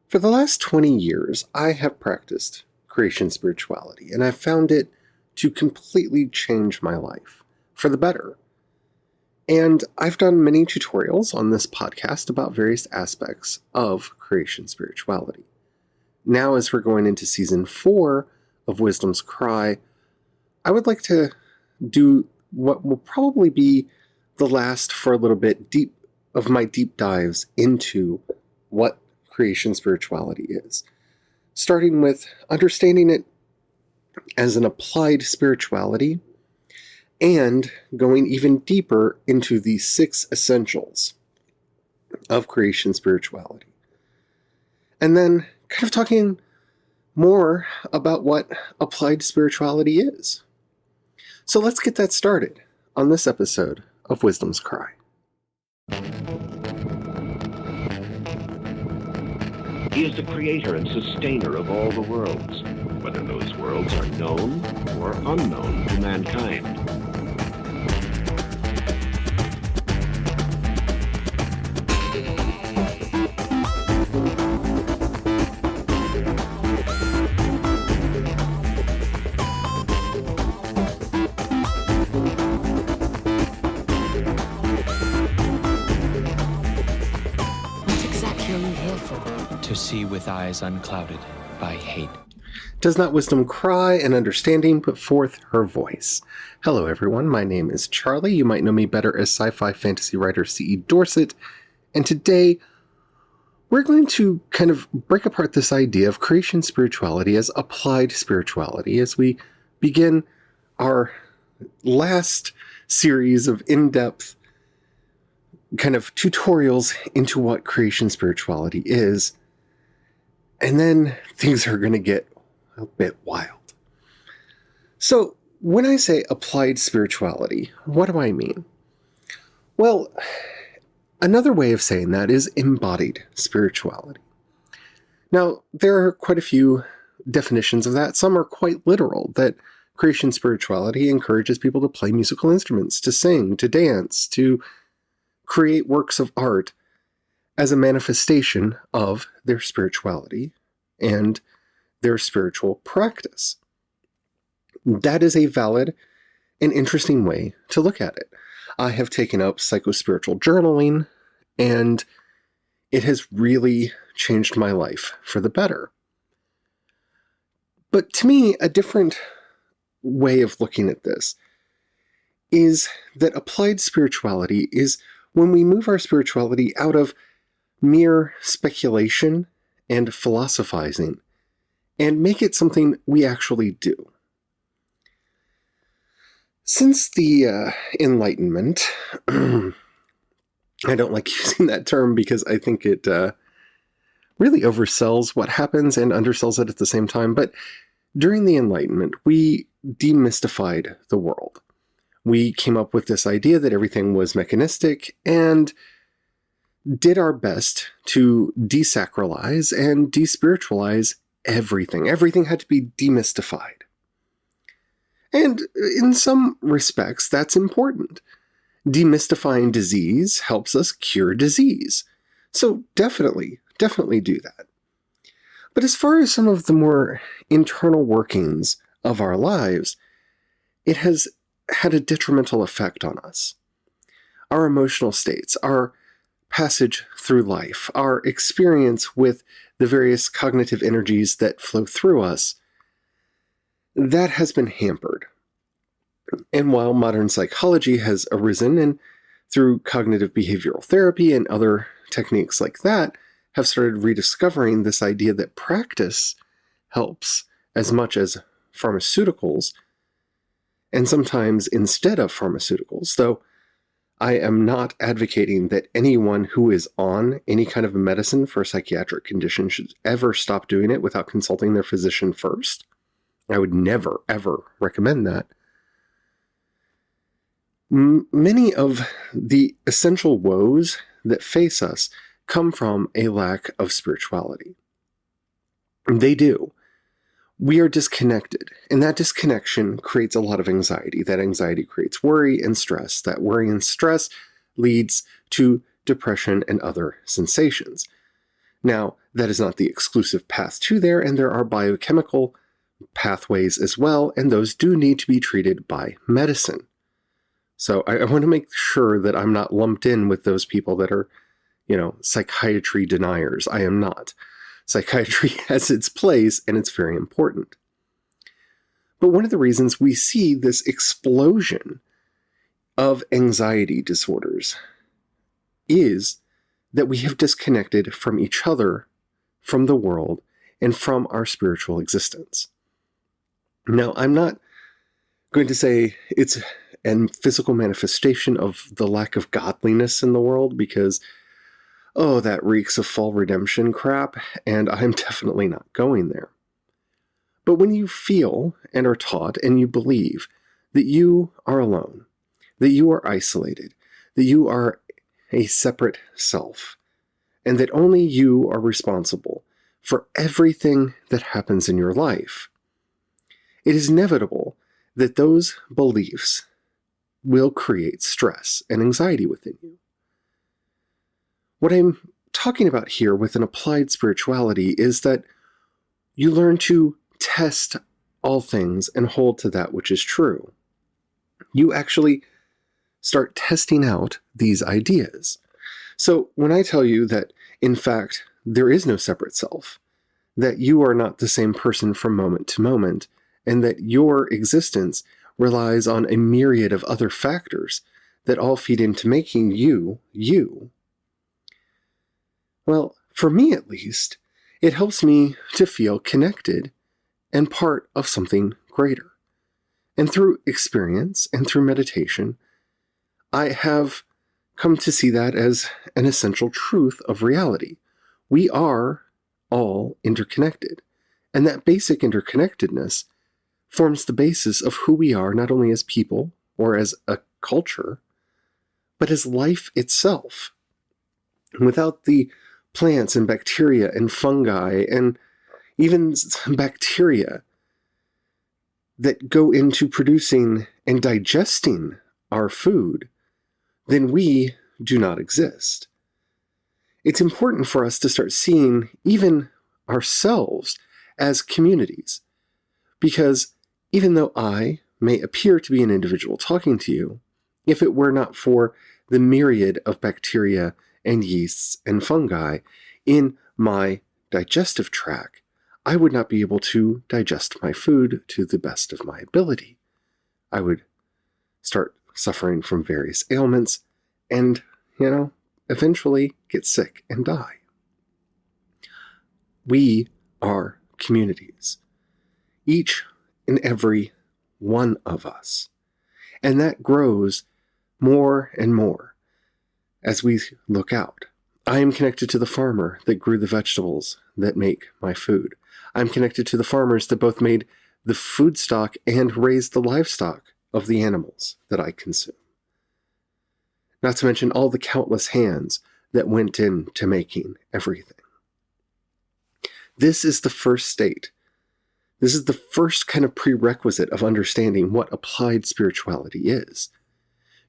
For the last 20 years, I have practiced creation spirituality, and I've found it to completely change my life for the better. And I've done many tutorials on this podcast about various aspects of creation spirituality. Now, as we're going into season 4 of Wisdom's Cry, I would like to do what will probably be the last for a little bit of my deep dives into what creation spirituality is, starting with understanding it as an applied spirituality and going even deeper into the 6 essentials of creation spirituality. And then kind of talking more about what applied spirituality is. So let's get that started on this episode of Wisdom's Cry. He is the creator and sustainer of all the worlds, whether those worlds are known or unknown to mankind. To see with eyes unclouded by hate. Does not wisdom cry and understanding put forth her voice? Hello everyone, my name is Charlie. You might know me better as sci-fi fantasy writer C.E. Dorset. And today we're going to kind of break apart this idea of creation spirituality as applied spirituality as we begin our last series of in-depth kind of tutorials into what creation spirituality is. And then things are going to get a bit wild. So when I say applied spirituality, what do I mean? Well, another way of saying that is embodied spirituality. Now, there are quite a few definitions of that. Some are quite literal, that creation spirituality encourages people to play musical instruments, to sing, to dance, to create works of art as a manifestation of their spirituality and their spiritual practice. That is a valid and interesting way to look at it. I have taken up psychospiritual journaling, and it has really changed my life for the better. But to me, a different way of looking at this is that applied spirituality is when we move our spirituality out of mere speculation and philosophizing and make it something we actually do. Since the Enlightenment, I don't like using that term because I think it really oversells what happens and undersells it at the same time, but during the Enlightenment, we demystified the world. We came up with this idea that everything was mechanistic and did our best to desacralize and despiritualize everything. Everything had to be demystified. And in some respects, that's important. Demystifying disease helps us cure disease. So definitely do that. But as far as some of the more internal workings of our lives, it has had a detrimental effect on us. Our emotional states, our passage through life, our experience with the various cognitive energies that flow through us, that has been hampered. And while modern psychology has arisen and through cognitive behavioral therapy and other techniques like that, have started rediscovering this idea that practice helps as much as pharmaceuticals, and sometimes instead of pharmaceuticals, though I am not advocating that anyone who is on any kind of medicine for a psychiatric condition should ever stop doing it without consulting their physician first. I would never, ever recommend that. Many of the essential woes that face us come from a lack of spirituality. They do. We are disconnected, and that disconnection creates a lot of anxiety. That anxiety creates worry and stress. That worry and stress leads to depression and other sensations. Now, that is not the exclusive path to there, and there are biochemical pathways as well, and those do need to be treated by medicine. So I want to make sure that I'm not lumped in with those people that are, psychiatry deniers. I am not. Psychiatry has its place, and it's very important. But one of the reasons we see this explosion of anxiety disorders is that we have disconnected from each other, from the world, and from our spiritual existence. Now, I'm not going to say it's a physical manifestation of the lack of godliness in the world, because, that reeks of fall redemption crap, and I'm definitely not going there. But when you feel and are taught and you believe that you are alone, that you are isolated, that you are a separate self, and that only you are responsible for everything that happens in your life, it is inevitable that those beliefs will create stress and anxiety within you. What I'm talking about here with an applied spirituality is that you learn to test all things and hold to that which is true. You actually start testing out these ideas. So when I tell you that, in fact, there is no separate self, that you are not the same person from moment to moment, and that your existence relies on a myriad of other factors that all feed into making you, you. Well, for me at least, it helps me to feel connected and part of something greater. And through experience and through meditation, I have come to see that as an essential truth of reality. We are all interconnected, and that basic interconnectedness forms the basis of who we are, not only as people or as a culture, but as life itself. Without the plants and bacteria and fungi and even bacteria that go into producing and digesting our food, then we do not exist. It's important for us to start seeing even ourselves as communities, because even though I may appear to be an individual talking to you, if it were not for the myriad of bacteria and yeasts and fungi in my digestive tract, I would not be able to digest my food to the best of my ability. I would start suffering from various ailments and, eventually get sick and die. We are communities, each and every one of us. And that grows more and more as we look out. I am connected to the farmer that grew the vegetables that make my food. I'm connected to the farmers that both made the food stock and raised the livestock of the animals that I consume. Not to mention all the countless hands that went into making everything. This is the first state. This is the first kind of prerequisite of understanding what applied spirituality is.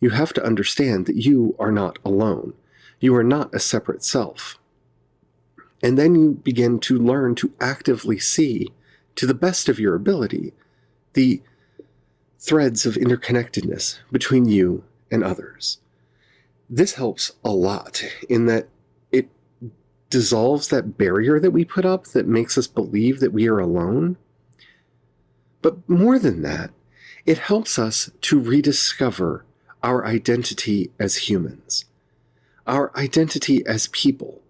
You have to understand that you are not alone. You are not a separate self. And then you begin to learn to actively see, to the best of your ability, the threads of interconnectedness between you and others. This helps a lot in that it dissolves that barrier that we put up that makes us believe that we are alone. But more than that, it helps us to rediscover our identity as humans, our identity as people,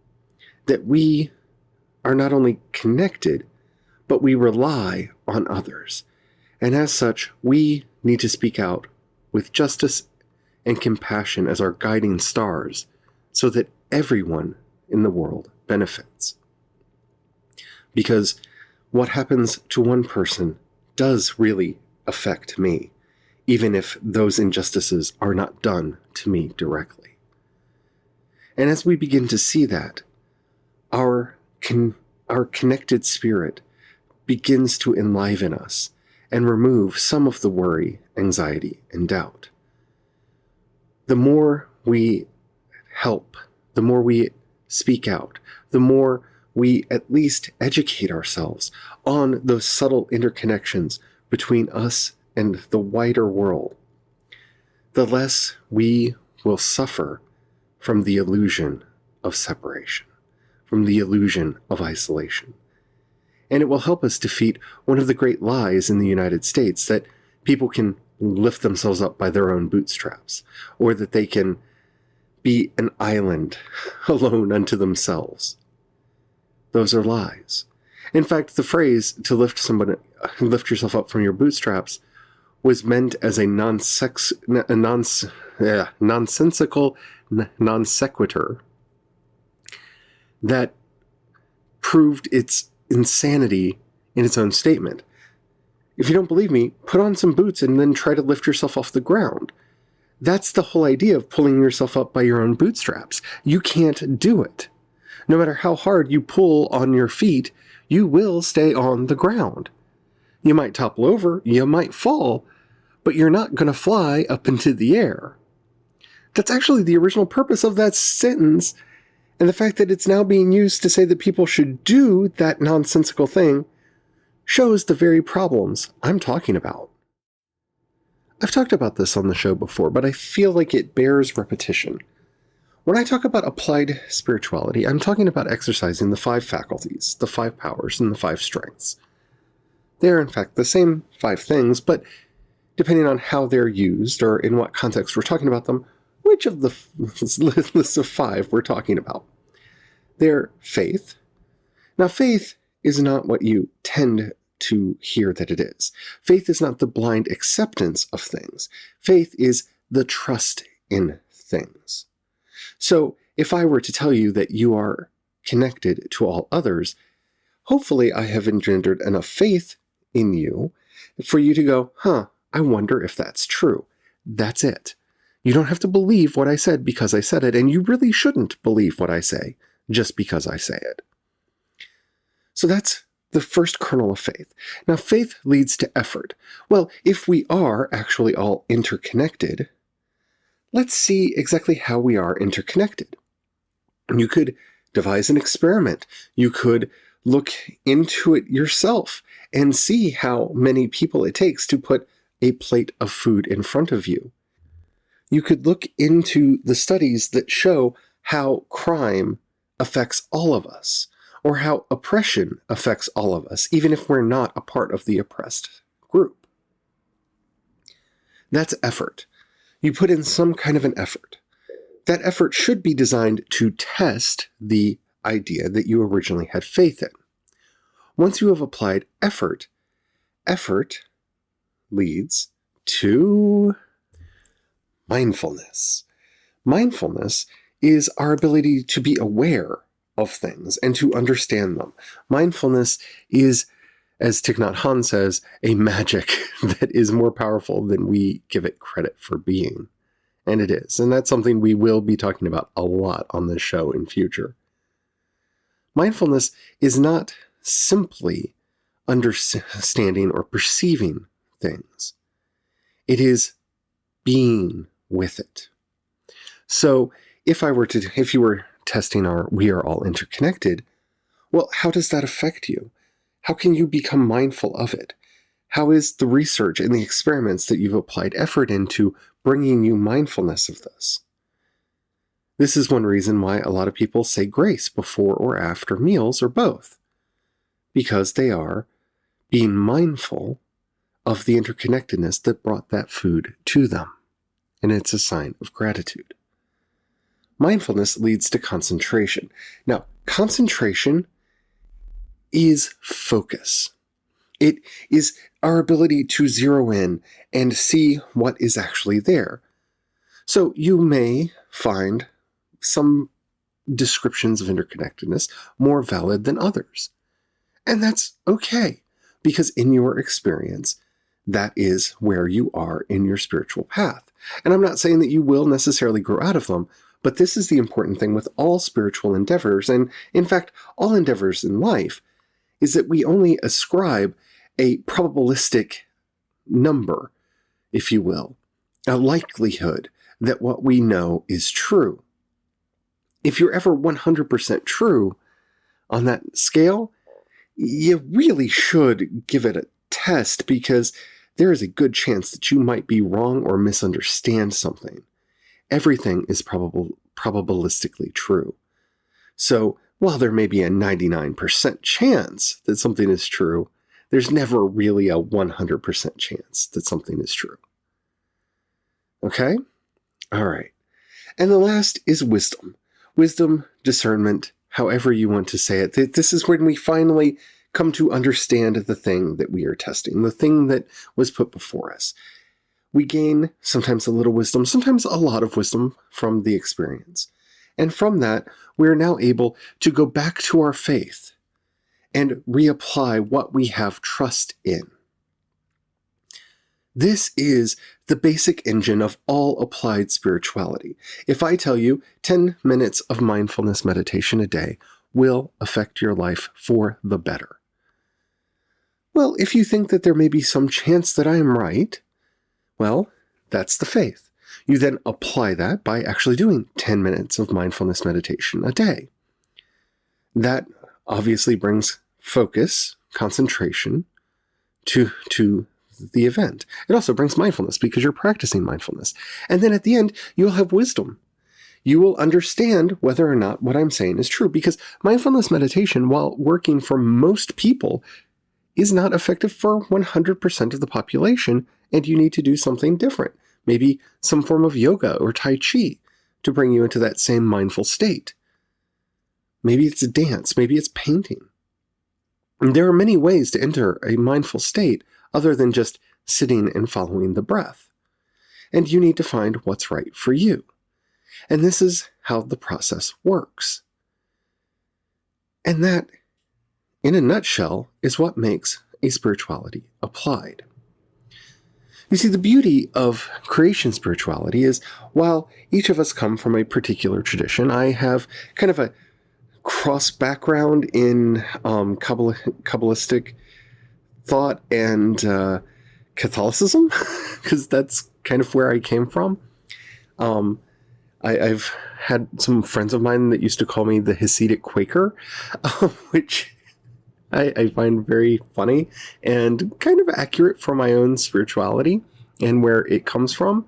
that we are not only connected, but we rely on others. And as such, we need to speak out with justice and compassion as our guiding stars so that everyone in the world benefits. Because what happens to one person does really affect me, even if those injustices are not done to me directly. And as we begin to see that, our connected spirit begins to enliven us and remove some of the worry, anxiety, and doubt. The more we help, the more we speak out, the more we at least educate ourselves on those subtle interconnections between us and the wider world, the less we will suffer from the illusion of separation, from the illusion of isolation. And it will help us defeat one of the great lies in the United States, that people can lift themselves up by their own bootstraps, or that they can be an island alone unto themselves. Those are lies. In fact, the phrase to lift yourself up from your bootstraps was meant as a nonsensical non sequitur that proved its insanity in its own statement. If you don't believe me, put on some boots and then try to lift yourself off the ground. That's the whole idea of pulling yourself up by your own bootstraps. You can't do it. No matter how hard you pull on your feet, you will stay on the ground. You might topple over, you might fall, but you're not going to fly up into the air. That's actually the original purpose of that sentence, and the fact that it's now being used to say that people should do that nonsensical thing shows the very problems I'm talking about. I've talked about this on the show before, but I feel like it bears repetition. When I talk about applied spirituality, I'm talking about exercising the 5 faculties, the 5 powers, and the 5 strengths. They are, in fact, the same 5 things, but depending on how they're used or in what context we're talking about them, which of the list of 5 we're talking about. They're faith. Now, faith is not what you tend to hear that it is. Faith is not the blind acceptance of things. Faith is the trust in things. So if I were to tell you that you are connected to all others, hopefully I have engendered enough faith in you for you to go, I wonder if that's true. That's it. You don't have to believe what I said because I said it, and you really shouldn't believe what I say just because I say it. So that's the first kernel of faith. Now, faith leads to effort. Well, if we are actually all interconnected, let's see exactly how we are interconnected. You could devise an experiment. You could look into it yourself and see how many people it takes to put a plate of food in front of you. You could look into the studies that show how crime affects all of us, or how oppression affects all of us, even if we're not a part of the oppressed group. That's effort. You put in some kind of an effort. That effort should be designed to test the idea that you originally had faith in. Once you have applied effort, effort leads to mindfulness. Mindfulness is our ability to be aware of things and to understand them. Mindfulness is, as Thich Nhat Hanh says, a magic that is more powerful than we give it credit for being. And it is. And that's something we will be talking about a lot on this show in future. Mindfulness is not simply understanding or perceiving things. It is being with it. So if you were testing our we are all interconnected, well, how does that affect you? How can you become mindful of it? How is the research and the experiments that you've applied effort into bringing you mindfulness of this? This is one reason why a lot of people say grace before or after meals or both, because they are being mindful of the interconnectedness that brought that food to them, and it's a sign of gratitude. Mindfulness leads to concentration. Now, concentration is focus. It is our ability to zero in and see what is actually there. So you may find some descriptions of interconnectedness more valid than others. And that's okay, because in your experience, that is where you are in your spiritual path. And I'm not saying that you will necessarily grow out of them, but this is the important thing with all spiritual endeavors, and in fact, all endeavors in life, is that we only ascribe a probabilistic number, if you will, a likelihood that what we know is true. if you're ever 100% true on that scale, you really should give it a test, because there is a good chance that you might be wrong or misunderstand something. Everything is probabilistically true. So while there may be a 99% chance that something is true, there's never really a 100% chance that something is true. Okay? All right. And the last is wisdom. Wisdom, discernment, however you want to say it. This is when we finally come to understand the thing that we are testing, the thing that was put before us. We gain sometimes a little wisdom, sometimes a lot of wisdom from the experience. And from that, we are now able to go back to our faith and reapply what we have trust in. This is the basic engine of all applied spirituality. If I tell you 10 minutes of mindfulness meditation a day will affect your life for the better. Well, if you think that there may be some chance that I am right, well, that's the faith. You then apply that by actually doing 10 minutes of mindfulness meditation a day. That obviously brings focus, concentration to the event. It also brings mindfulness because you're practicing mindfulness. And then at the end, you'll have wisdom. You will understand whether or not what I'm saying is true, because mindfulness meditation, while working for most people, is not effective for 100% of the population, and you need to do something different. Maybe some form of yoga or Tai Chi to bring you into that same mindful state. Maybe it's dance, maybe it's painting. And there are many ways to enter a mindful state other than just sitting and following the breath. And you need to find what's right for you. And this is how the process works. And that, in a nutshell, is what makes a spirituality applied. You see, the beauty of creation spirituality is, while each of us come from a particular tradition, I have kind of a cross background in Kabbalistic thought and Catholicism, because that's kind of where I came from. I've had some friends of mine that used to call me the Hasidic Quaker, which I find very funny and kind of accurate for my own spirituality and where it comes from.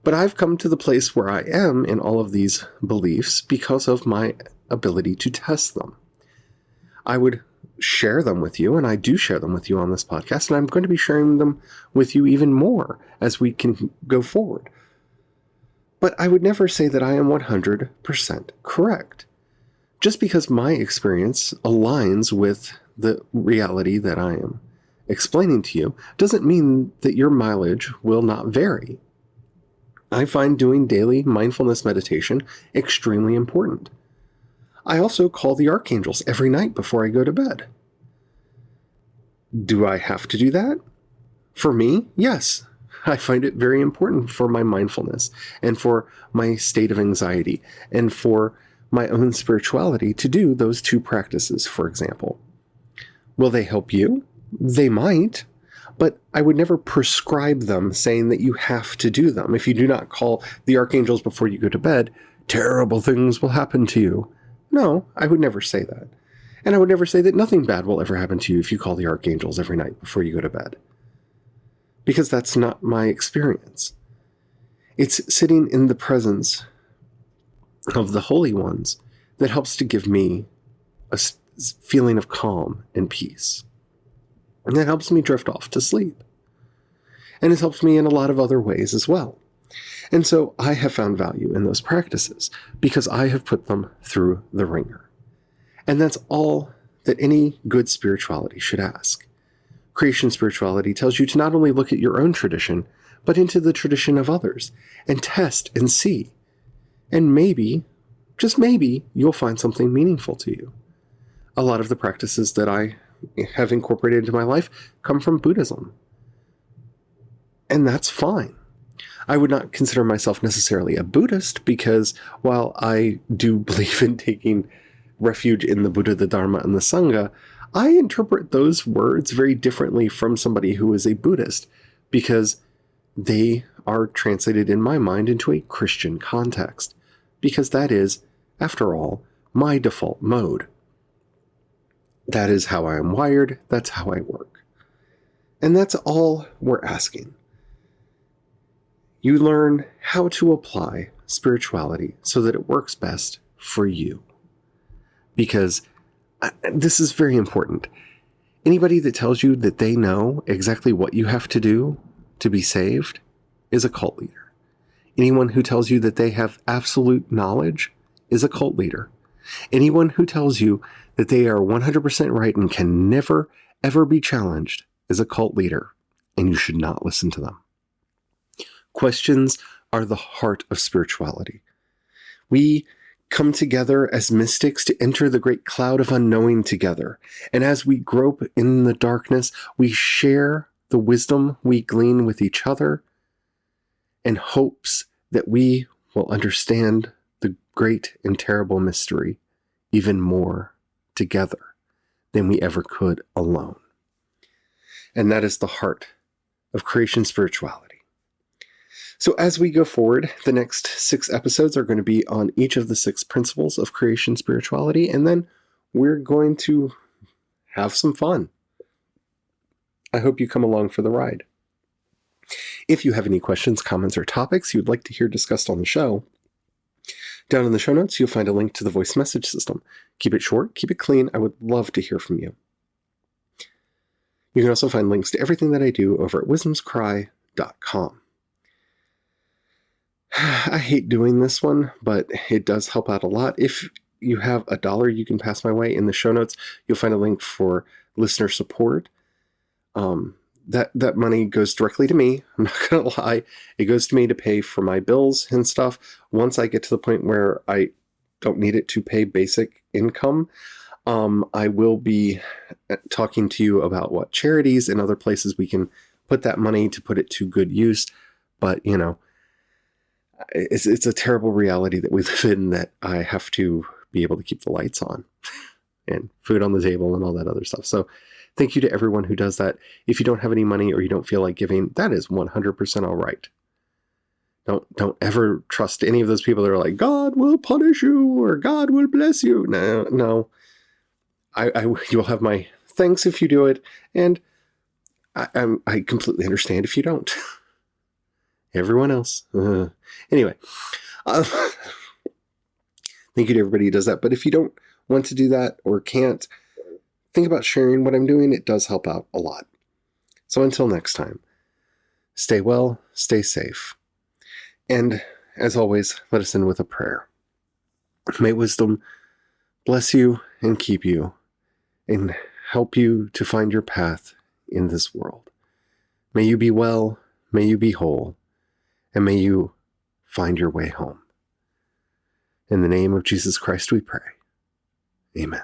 But I've come to the place where I am in all of these beliefs because of my ability to test them. I would share them with you, and I do share them with you on this podcast, and I'm going to be sharing them with you even more as we can go forward. But I would never say that I am 100% correct. Just because my experience aligns with the reality that I am explaining to you doesn't mean that your mileage will not vary. I find doing daily mindfulness meditation extremely important. I also call the archangels every night before I go to bed. Do I have to do that? For me, yes. I find it very important for my mindfulness and for my state of anxiety and for my own spirituality to do those two practices, for example. Will they help you? They might, but I would never prescribe them saying that you have to do them. If you do not call the archangels before you go to bed, terrible things will happen to you. No, I would never say that. And I would never say that nothing bad will ever happen to you if you call the archangels every night before you go to bed. Because that's not my experience. It's sitting in the presence of the holy ones that helps to give me a feeling of calm and peace. And that helps me drift off to sleep. And it helps me in a lot of other ways as well. And so I have found value in those practices because I have put them through the ringer. And that's all that any good spirituality should ask. Creation spirituality tells you to not only look at your own tradition, but into the tradition of others and test and see. And maybe, just maybe, you'll find something meaningful to you. A lot of the practices that I have incorporated into my life come from Buddhism. And that's fine. I would not consider myself necessarily a Buddhist because while I do believe in taking refuge in the Buddha, the Dharma, and the Sangha, I interpret those words very differently from somebody who is a Buddhist because they are translated in my mind into a Christian context. Because that is after all, my default mode. That is how I am wired. That's how I work. And that's all we're asking. You learn how to apply spirituality so that it works best for you. Because this is very important. Anybody that tells you that they know exactly what you have to do to be saved is a cult leader. Anyone who tells you that they have absolute knowledge is a cult leader. Anyone who tells you that they are 100% right and can never, ever be challenged is a cult leader, and you should not listen to them. Questions are the heart of spirituality. We come together as mystics to enter the great cloud of unknowing together. And as we grope in the darkness, we share the wisdom we glean with each other in hopes that we will understand the great and terrible mystery even more together than we ever could alone. And that is the heart of creation spirituality. So as we go forward, the next 6 episodes are going to be on each of the 6 principles of creation spirituality, and then we're going to have some fun. I hope you come along for the ride. If you have any questions, comments, or topics you'd like to hear discussed on the show, down in the show notes, you'll find a link to the voice message system. Keep it short, keep it clean. I would love to hear from you. You can also find links to everything that I do over at wisdomscry.com. I hate doing this one, but it does help out a lot. If you have $1 you can pass my way, in the show notes, you'll find a link for listener support. That money goes directly to me. I'm not going to lie. It goes to me to pay for my bills and stuff. Once I get to the point where I don't need it to pay basic income, I will be talking to you about what charities and other places we can put that money to put it to good use. But, you know, it's a terrible reality that we live in, that I have to be able to keep the lights on and food on the table and all that other stuff. So thank you to everyone who does that. If you don't have any money or you don't feel like giving, that is 100% all right. Don't ever trust any of those people that are like, God will punish you or God will bless you. No. You'll have my thanks if you do it, and I completely understand if you don't. Everyone else. Anyway, thank you to everybody who does that. But if you don't want to do that or can't, think about sharing what I'm doing. It does help out a lot. So until next time, stay well, stay safe. And as always, let us end with a prayer. May wisdom bless you and keep you and help you to find your path in this world. May you be well, may you be whole, and may you find your way home. In the name of Jesus Christ we pray. Amen.